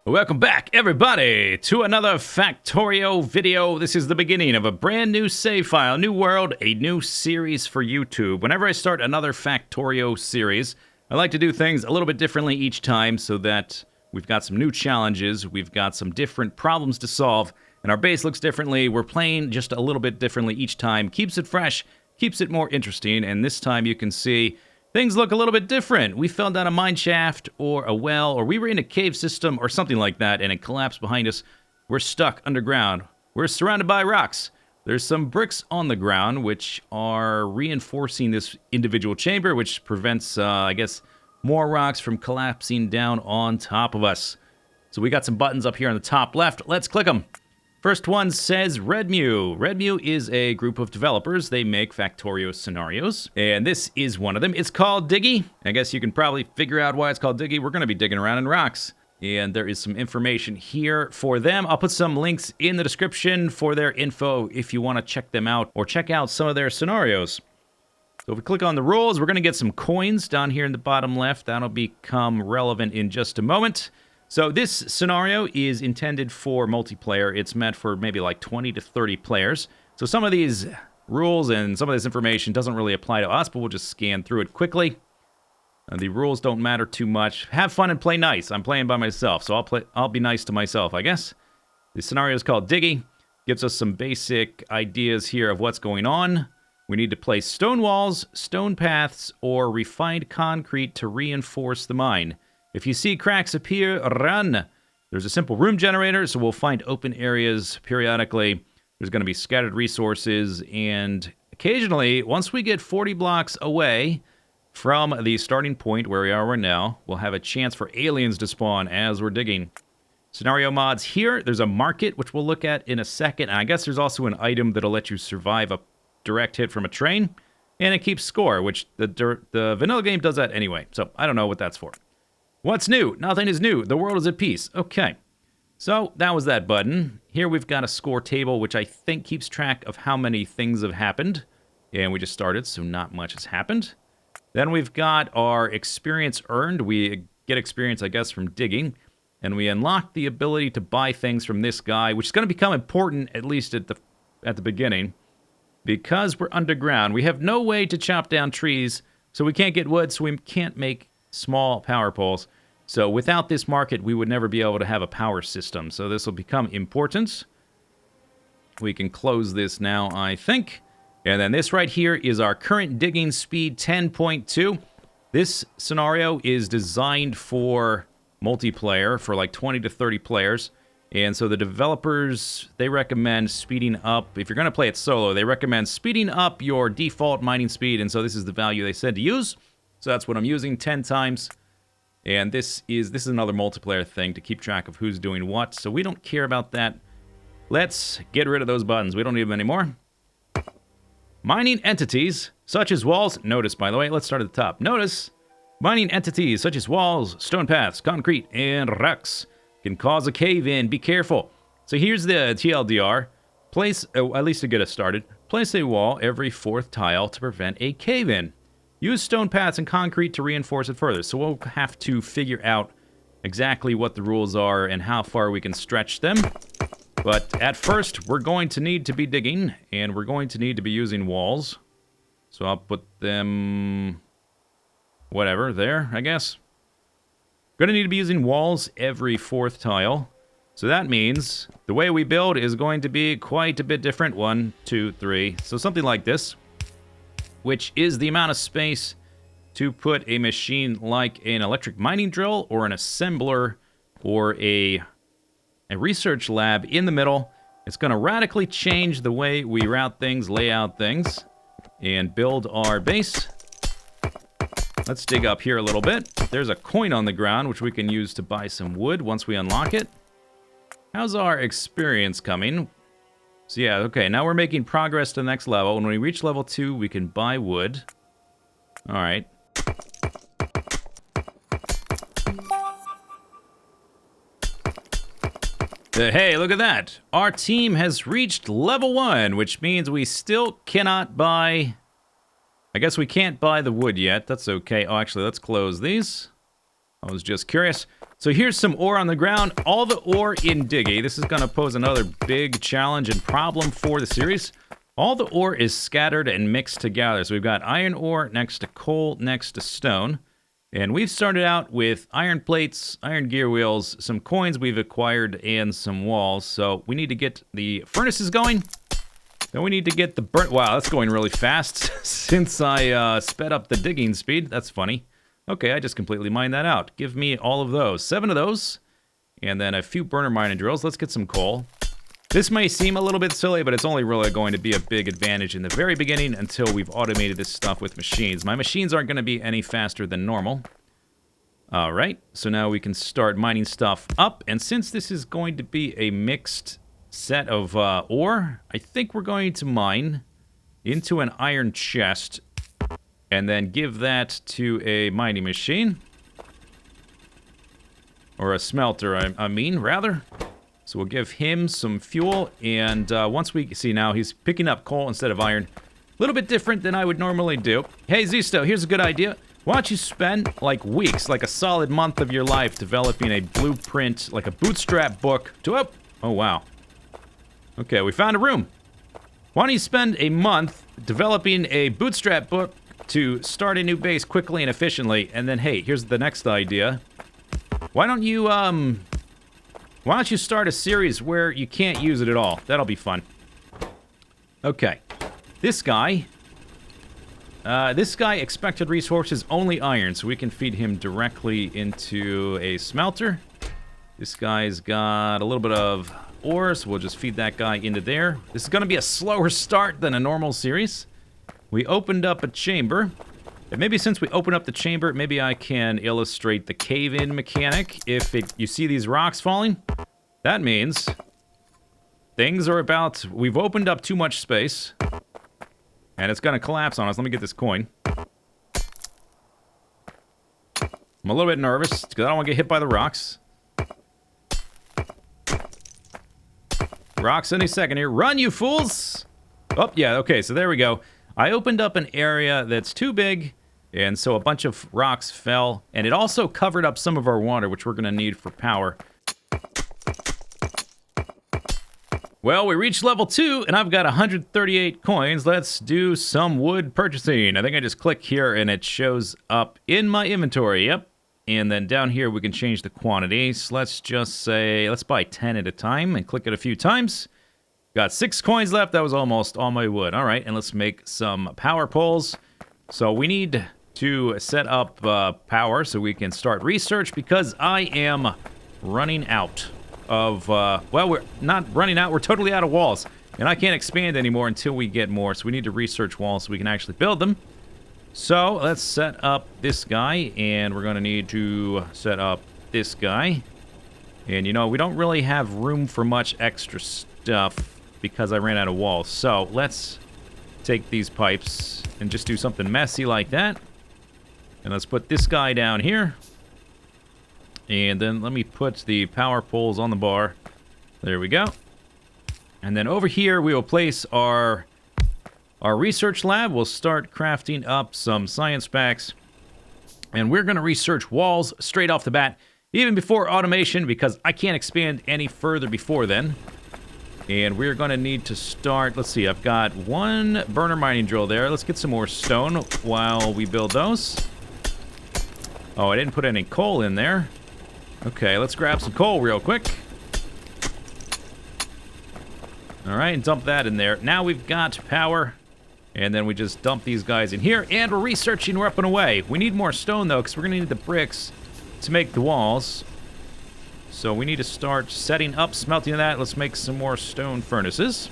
Welcome back, everybody, to another Factorio video. This is the beginning of a brand new save file, new world, a new series for YouTube. Whenever I start another Factorio series, I like to do things a little bit differently each time so that we've got some new challenges, we've got some different problems to solve, and our base looks differently. We're playing just a little bit differently each time. Keeps it fresh, keeps it more interesting, and this time you can see things look a little bit different. We fell down a mine shaft or a well, or we were in a cave system or something like that, and it collapsed behind us. We're stuck underground. We're surrounded by rocks. There's some bricks on the ground, which are reinforcing this individual chamber, which prevents, I guess, more rocks from collapsing down on top of us. So we got some buttons up here on the top left. Let's click them. First one says Redmew. Redmew is a group of developers. They make Factorio scenarios, and this is one of them. It's called Diggy. I guess you can probably figure out why it's called Diggy. We're going to be digging around in rocks, and there is some information here for them. I'll put some links in the description for their info if you want to check them out or check out some of their scenarios. So if we click on the rules, we're going to get some coins down here in the bottom left. That'll become relevant in just a moment. So this scenario is intended for multiplayer. It's meant for maybe like 20 to 30 players. So some of these rules and some of this information doesn't really apply to us, but we'll just scan through it quickly. The rules don't matter too much. Have fun and play nice. I'm playing by myself, so I'll be nice to myself, I guess. The scenario is called Diggy. Gives us some basic ideas here of what's going on. We need to place stone walls, stone paths, or refined concrete to reinforce the mine. If you see cracks appear, run. There's a simple room generator, so we'll find open areas periodically. There's going to be scattered resources, and occasionally, once we get 40 blocks away from the starting point where we are right now, we'll have a chance for aliens to spawn as we're digging. Scenario mods here. There's a market, which we'll look at in a second, and I guess there's also an item that'll let you survive a direct hit from a train, and it keeps score, which the vanilla game does that anyway, so I don't know what that's for. What's new? Nothing is new. The world is at peace. Okay. So that was that button. Here we've got a score table, which I think keeps track of how many things have happened. And we just started, so not much has happened. Then we've got our experience earned. We get experience, I guess, from digging. And we unlock the ability to buy things from this guy, which is going to become important, at least at the beginning. Because we're underground, we have no way to chop down trees, so we can't get wood, so we can't make small power poles. So without this market, we would never be able to have a power system. So this will become important. We can close this now, I think. And then this right here is our current digging speed 10.2. This scenario is designed for multiplayer, for like 20 to 30 players. And so the developers, they recommend speeding up. If you're going to play it solo, they recommend speeding up your default mining speed. And so this is the value they said to use. So that's what I'm using, 10 times. And this is another multiplayer thing to keep track of who's doing what. So we don't care about that. Let's get rid of those buttons. We don't need them anymore. Mining entities, such as walls. Notice, by the way, let's start at the top. Notice, mining entities such as walls, stone paths, concrete, and rocks can cause a cave-in. Be careful. So here's the TLDR. Place, at least to get us started, place a wall every 4th tile to prevent a cave-in. Use stone paths and concrete to reinforce it further. So we'll have to figure out exactly what the rules are and how far we can stretch them. But at first, we're going to need to be digging, and we're going to need to be using walls. So I'll put them, whatever, there, I guess. Going to need to be using walls every 4th tile. So that means the way we build is going to be quite a bit different. 1, 2, 3. So something like this, which is the amount of space to put a machine like an electric mining drill or an assembler or a research lab in the middle. It's going to radically change the way we route things, lay out things, and build our base. Let's dig up here a little bit. There's a coin on the ground, which we can use to buy some wood once we unlock it. How's our experience coming? So yeah, okay, now we're making progress to the next level. When we reach level 2, we can buy wood. Alright. Hey, look at that. Our team has reached level 1, which means we still cannot buy I guess we can't buy the wood yet. That's okay. Oh, actually, let's close these. I was just curious. So here's some ore on the ground. All the ore in Diggy. This is going to pose another big challenge and problem for the series. All the ore is scattered and mixed together. So we've got iron ore next to coal, next to stone. And we've started out with iron plates, iron gear wheels, some coins we've acquired, and some walls. So we need to get the furnaces going. Then we need to get the burn... Wow, that's going really fast since I sped up the digging speed. That's funny. Okay, I just completely mined that out. Give me all of those. 7 of those. And then a few burner mining drills. Let's get some coal. This may seem a little bit silly, but it's only really going to be a big advantage in the very beginning until we've automated this stuff with machines. My machines aren't going to be any faster than normal. Alright, so now we can start mining stuff up. And since this is going to be a mixed set of ore, I think we're going to mine into an iron chest and then give that to a mining machine. Or a smelter, I mean, rather. So we'll give him some fuel, and once we see now, he's picking up coal instead of iron. A little bit different than I would normally do. Hey, Zisteau, here's a good idea. Why don't you spend, like, weeks, like a solid month of your life developing a blueprint, like a bootstrap book to... Oh, wow. Okay, we found a room. Why don't you spend a month developing a bootstrap book to start a new base quickly and efficiently, and then, hey, here's the next idea. Why don't you start a series where you can't use it at all? That'll be fun. Okay. This guy expected resources only iron, so we can feed him directly into a smelter. This guy's got a little bit of ore, so we'll just feed that guy into there. This is going to be a slower start than a normal series. We opened up a chamber. And maybe since we opened up the chamber, maybe I can illustrate the cave-in mechanic. If you see these rocks falling, that means things are about... We've opened up too much space, and it's going to collapse on us. Let me get this coin. I'm a little bit nervous, because I don't want to get hit by the rocks. Rocks any second here. Run, you fools! Oh, yeah, okay, so there we go. I opened up an area that's too big, and so a bunch of rocks fell, and it also covered up some of our water, which we're going to need for power. Well, we reached level 2, and I've got 138 coins. Let's do some wood purchasing. I think I just click here, and it shows up in my inventory. Yep. And then down here, we can change the quantities. Let's just say, let's buy 10 at a time, and click it a few times. Got 6 coins left. That was almost all my wood. All right, and let's make some power poles. So we need to set up power so we can start research, because I am running out of... well, we're not running out. We're totally out of walls. And I can't expand anymore until we get more. So we need to research walls so we can actually build them. So let's set up this guy. And we're going to need to set up this guy. And, you know, we don't really have room for much extra stuff, because I ran out of walls. So let's take these pipes and just do something messy like that. And let's put this guy down here. And then let me put the power poles on the bar. There we go. And then over here we will place our research lab. We'll start crafting up some science packs. And we're going to research walls straight off the bat, even before automation, because I can't expand any further before then. And we're going to need to start... Let's see, I've got 1 burner mining drill there. Let's get some more stone while we build those. Oh, I didn't put any coal in there. Okay, let's grab some coal real quick. Alright, and dump that in there. Now we've got power. And then we just dump these guys in here. And we're researching, we're up and away. We need more stone, though, because we're going to need the bricks to make the walls. So we need to start setting up smelting that. Let's make some more stone furnaces.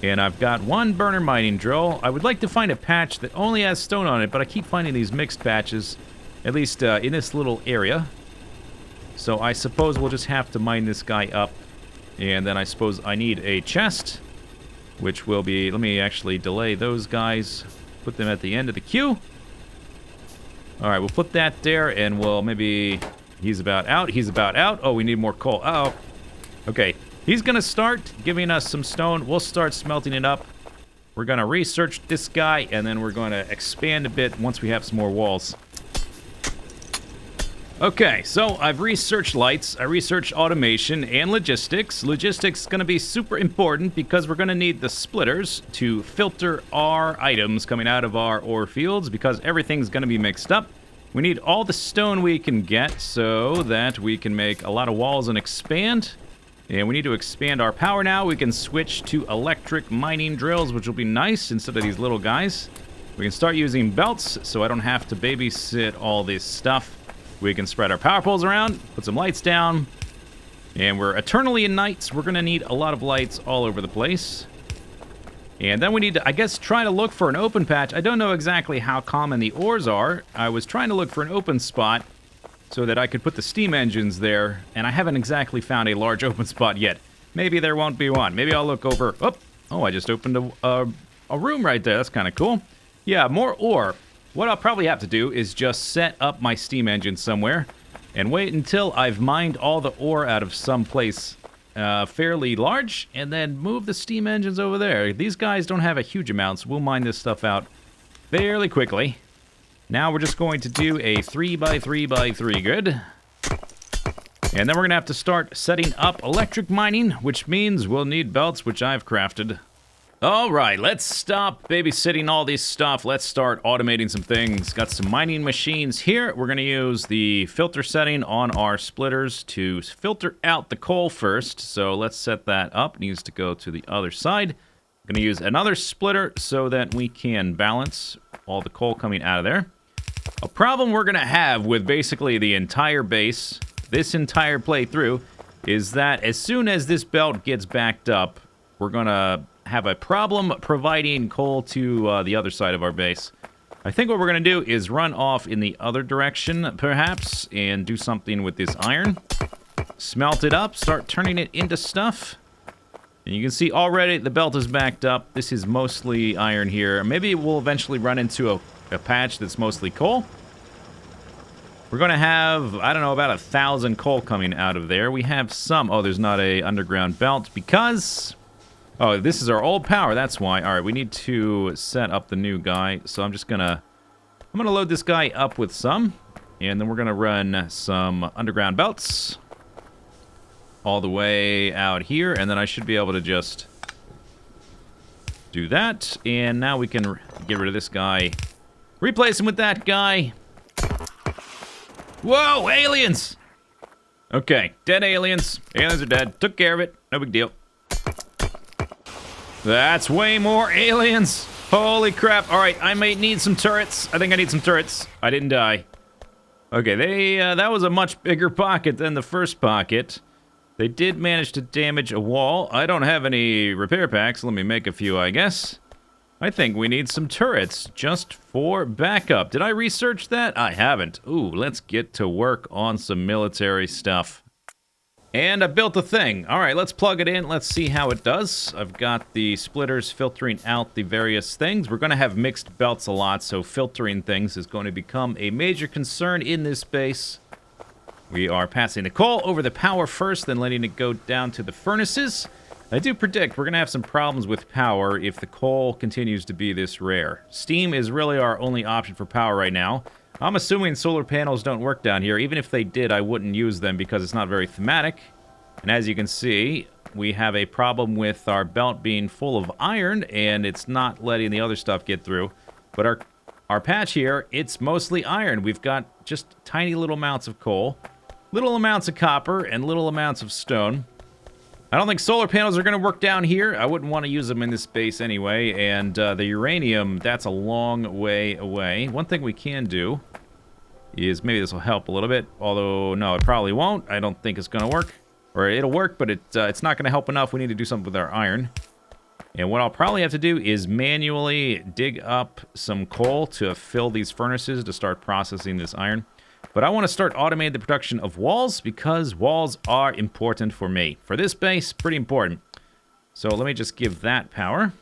And I've got 1 burner mining drill. I would like to find a patch that only has stone on it, but I keep finding these mixed patches, at least in this little area. So I suppose we'll just have to mine this guy up. And then I suppose I need a chest, which will be... Let me actually delay those guys. Put them at the end of the queue. Alright, we'll put that there, and we'll maybe... He's about out. He's about out. Oh, we need more coal. Oh. Okay. He's going to start giving us some stone. We'll start smelting it up. We're going to research this guy, and then we're going to expand a bit once we have some more walls. Okay, so I've researched lights, I researched automation and logistics. Logistics is going to be super important because we're going to need the splitters to filter our items coming out of our ore fields because everything's going to be mixed up. We need all the stone we can get so that we can make a lot of walls and expand. And we need to expand our power now. We can switch to electric mining drills, which will be nice instead of these little guys. We can start using belts so I don't have to babysit all this stuff. We can spread our power poles around, put some lights down, and we're eternally in nights. We're going to need a lot of lights all over the place. And then we need to, I guess, try to look for an open patch. I don't know exactly how common the ores are. I was trying to look for an open spot so that I could put the steam engines there, and I haven't exactly found a large open spot yet. Maybe there won't be one. Maybe I'll look over. Oh, I just opened a room right there. That's kind of cool. Yeah, more ore. What I'll probably have to do is just set up my steam engine somewhere and wait until I've mined all the ore out of some place fairly large and then move the steam engines over there. These guys don't have a huge amount, so we'll mine this stuff out fairly quickly. Now we're just going to do a 3x3x3 grid. And then we're going to have to start setting up electric mining, which means we'll need belts, which I've crafted. All right, let's stop babysitting all this stuff. Let's start automating some things. Got some mining machines here. We're going to use the filter setting on our splitters to filter out the coal first. So let's set that up. It needs to go to the other side. I'm going to use another splitter so that we can balance all the coal coming out of there. A problem we're going to have with basically the entire base, this entire playthrough, is that as soon as this belt gets backed up, we're going to have a problem providing coal to the other side of our base. I think what we're going to do is run off in the other direction, perhaps, and do something with this iron. Smelt it up, start turning it into stuff. And you can see already the belt is backed up. This is mostly iron here. Maybe we'll eventually run into a patch that's mostly coal. We're going to have, I don't know, about 1,000 coal coming out of there. We have some... Oh, there's not a underground belt because... Oh, this is our old power, that's why. All right, we need to set up the new guy. So I'm just gonna... I'm gonna load this guy up with some. And then we're gonna run some underground belts all the way out here. And then I should be able to just do that. And now we can get rid of this guy. Replace him with that guy. Whoa, aliens! Okay, dead aliens. Aliens are dead. Took care of it. No big deal. That's way more aliens. Holy crap. All right, I might need some turrets. I think I need some turrets. I didn't die. Okay, that was a much bigger pocket than the first pocket. They did manage to damage a wall. I don't have any repair packs. Let me make a few, I guess. I think we need some turrets just for backup. Did I research that? I haven't. Ooh, let's get to work on some military stuff. And I built a thing. All right, let's plug it in. Let's see how it does. I've got the splitters filtering out the various things. We're going to have mixed belts a lot, so filtering things is going to become a major concern in this base. We are passing the coal over the power first, then letting it go down to the furnaces. I do predict we're going to have some problems with power if the coal continues to be this rare. Steam is really our only option for power right now. I'm assuming solar panels don't work down here. Even if they did, I wouldn't use them because it's not very thematic. And as you can see, we have a problem with our belt being full of iron, and it's not letting the other stuff get through. But our patch here, it's mostly iron. We've got just tiny little amounts of coal, little amounts of copper, and little amounts of stone. I don't think solar panels are going to work down here. I wouldn't want to use them in this base anyway. And the uranium, that's a long way away. One thing we can do is maybe this will help a little bit. Although, no, it probably won't. I don't think it's going to work. Or it'll work, but it's not going to help enough. We need to do something with our iron. And what I'll probably have to do is manually dig up some coal to fill these furnaces to start processing this iron. But I want to start automating the production of walls because walls are important for me. For this base, pretty important. So let me just give that power.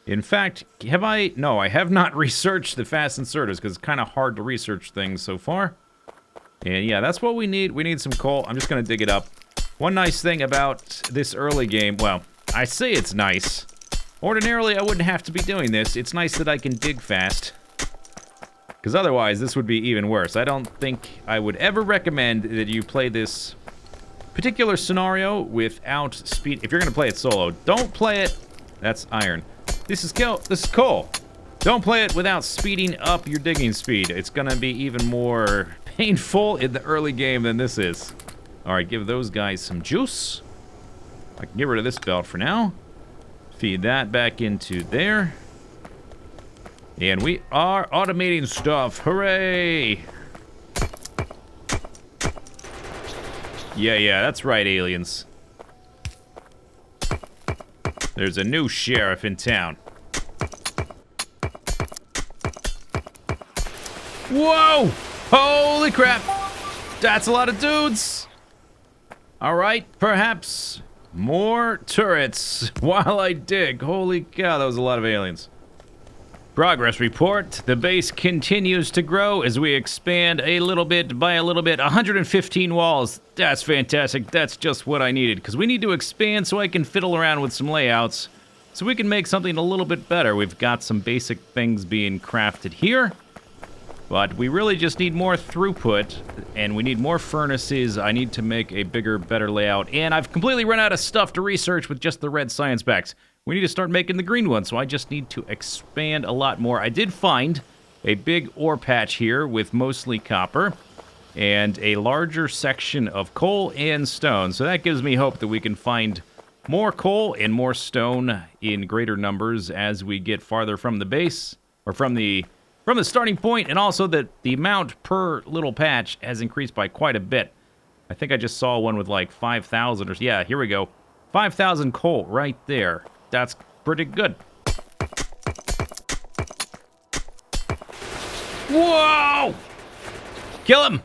In fact, have I... No, I have not researched the fast inserters because it's kind of hard to research things so far. And yeah, that's what we need. We need some coal. I'm just going to dig it up. One nice thing about this early game... Well, I say it's nice. Ordinarily, I wouldn't have to be doing this. It's nice that I can dig fast. Because otherwise, this would be even worse. I don't think I would ever recommend that you play this particular scenario without speed. If you're going to play it solo, don't play it... That's iron. This is coal. Don't play it without speeding up your digging speed. It's going to be even more painful in the early game than this is. Alright, give those guys some juice. I can get rid of this belt for now. Feed that back into there. And we are automating stuff. Hooray! Yeah, that's right, aliens. There's a new sheriff in town. Whoa! Holy crap! That's a lot of dudes! Alright, perhaps more turrets while I dig. Holy cow, that was a lot of aliens. Progress report. The base continues to grow as we expand a little bit by a little bit. 115 walls. That's fantastic. That's just what I needed, because we need to expand so I can fiddle around with some layouts so we can make something a little bit better. We've got some basic things being crafted here, but we really just need more throughput, and we need more furnaces. I need to make a bigger, better layout, and I've completely run out of stuff to research with just the red science packs. We need to start making the green ones, so I just need to expand a lot more. I did find a big ore patch here with mostly copper and a larger section of coal and stone. So that gives me hope that we can find more coal and more stone in greater numbers as we get farther from the base, or from the starting point, and also that the amount per little patch has increased by quite a bit. I think I just saw one with like 5,000 or... Yeah, here we go. 5,000 coal right there. That's pretty good. Whoa! Kill him!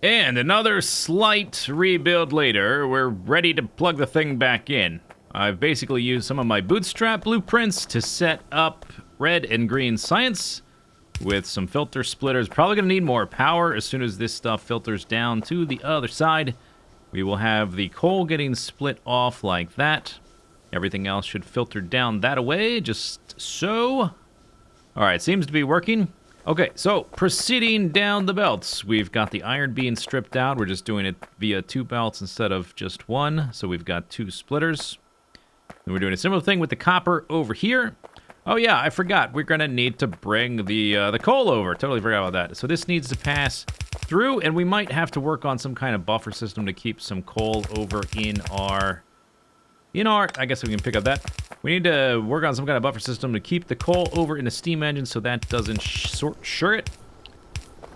And another slight rebuild later, we're ready to plug the thing back in. I've basically used some of my bootstrap blueprints to set up red and green science with some filter splitters. Probably going to need more power as soon as this stuff filters down to the other side. We will have the coal getting split off like that. Everything else should filter down that way, just so. Alright, seems to be working. Okay, so proceeding down the belts. We've got the iron being stripped out. We're just doing it via 2 belts instead of just 1. So we've got 2 splitters. And we're doing a similar thing with the copper over here. Oh yeah, I forgot. We're going to need to bring the coal over. Totally forgot about that. So this needs to pass through, and we might have to work on some kind of buffer system to keep some coal over in our... I guess we can pick up that. We need to work on some kind of buffer system to keep the coal over in the steam engine so that doesn't short it.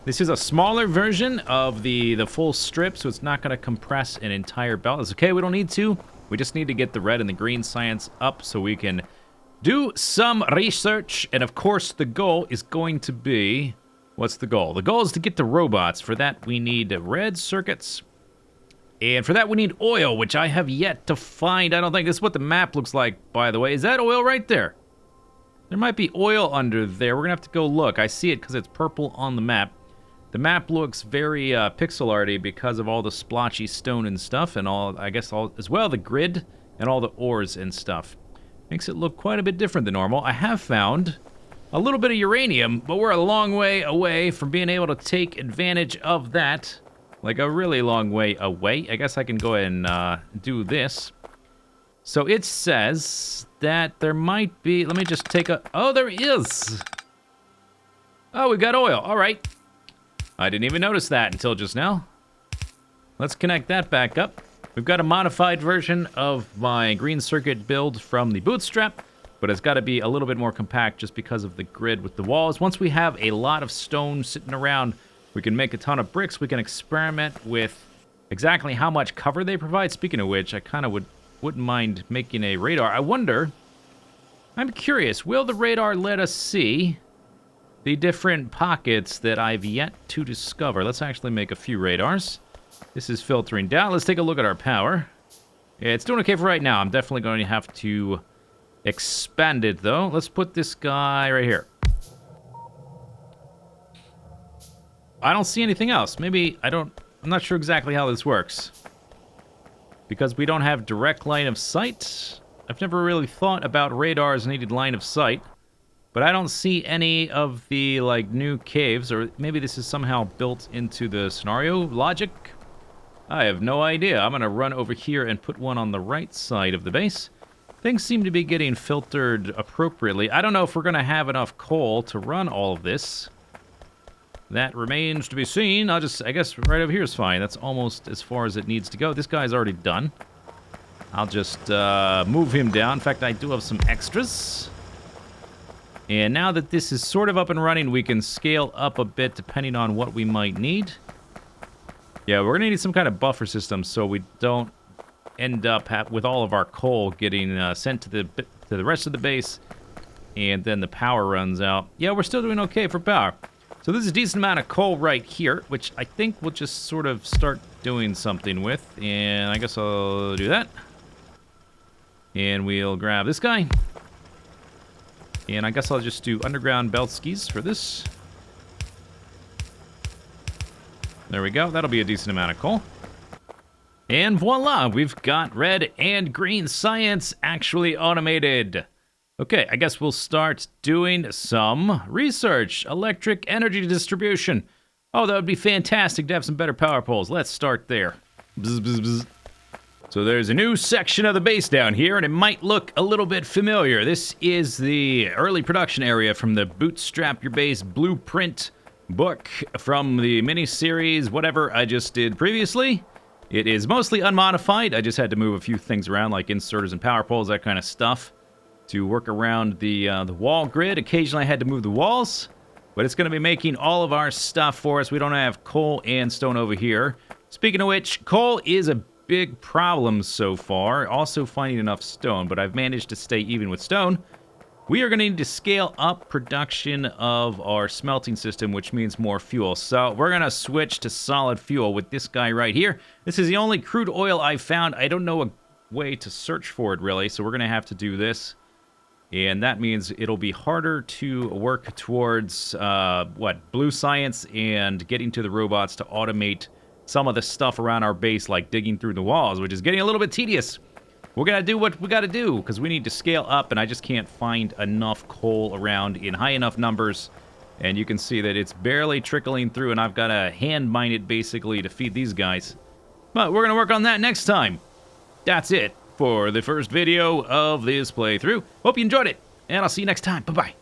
This is a smaller version of the full strip, so it's not going to compress an entire belt. It's okay, we don't need to. We just need to get the red and the green science up so we can do some research. And of course, the goal is going to be... What's the goal? The goal is to get the robots. For that, we need red circuits. And for that, we need oil, which I have yet to find. I don't think this is what the map looks like, by the way. Is that oil right there? There might be oil under there. We're going to have to go look. I see it because it's purple on the map. The map looks very pixel arty because of all the splotchy stone and stuff, and all, I guess, as well, the grid and all the ores and stuff. Makes it look quite a bit different than normal. I have found a little bit of uranium, but we're a long way away from being able to take advantage of that. Like a really long way away. I guess I can go ahead and do this. So it says that there might be... Let me just take a... Oh, there is! Oh, we got oil. All right. I didn't even notice that until just now. Let's connect that back up. We've got a modified version of my green circuit build from the bootstrap, but it's got to be a little bit more compact just because of the grid with the walls. Once we have a lot of stone sitting around, we can make a ton of bricks. We can experiment with exactly how much cover they provide. Speaking of which, I kind of wouldn't mind making a radar. I wonder, I'm curious, will the radar let us see the different pockets that I've yet to discover? Let's actually make a few radars. This is filtering down. Let's take a look at our power. Yeah, it's doing okay for right now. I'm definitely going to have to expand it, though. Let's put this guy right here. I don't see anything else. Maybe I'm not sure exactly how this works. Because we don't have direct line of sight. I've never really thought about radars needed line of sight. But I don't see any of the, like, new caves, or maybe this is somehow built into the scenario logic. I have no idea. I'm gonna run over here and put one on the right side of the base. Things seem to be getting filtered appropriately. I don't know if we're gonna have enough coal to run all of this. That remains to be seen. I guess right over here is fine. That's almost as far as it needs to go. This guy's already done. I'll just move him down. In fact, I do have some extras. And now that this is sort of up and running, we can scale up a bit depending on what we might need. Yeah, we're going to need some kind of buffer system so we don't end up with all of our coal getting sent to the rest of the base, and then the power runs out. Yeah, we're still doing okay for power. So this is a decent amount of coal right here, which I think we'll just sort of start doing something with. And I guess I'll do that. And we'll grab this guy. And I guess I'll just do underground belt skis for this. There we go. That'll be a decent amount of coal. And voila, we've got red and green science actually automated. Okay, I guess we'll start doing some research. Electric energy distribution. Oh, that would be fantastic to have some better power poles. Let's start there. Bzz, bzz, bzz. So there's a new section of the base down here, and it might look a little bit familiar. This is the early production area from the Bootstrap Your Base Blueprint book from the mini-series, whatever I just did previously. It is mostly unmodified. I just had to move a few things around, like inserters and power poles, that kind of stuff, to work around the wall grid. Occasionally I had to move the walls, but it's going to be making all of our stuff for us. We don't have coal and stone over here. Speaking of which, coal is a big problem so far. Also finding enough stone, but I've managed to stay even with stone. We are going to need to scale up production of our smelting system, which means more fuel. So we're going to switch to solid fuel with this guy right here. This is the only crude oil I've found. I don't know a way to search for it, really, so we're going to have to do this. And that means it'll be harder to work towards, blue science and getting to the robots to automate some of the stuff around our base, like digging through the walls, which is getting a little bit tedious. We're going to do what we got to do, because we need to scale up, and I just can't find enough coal around in high enough numbers. And you can see that it's barely trickling through, and I've got to hand mine it, basically, to feed these guys. But we're going to work on that next time. That's it for the first video of this playthrough. Hope you enjoyed it, and I'll see you next time. Bye-bye.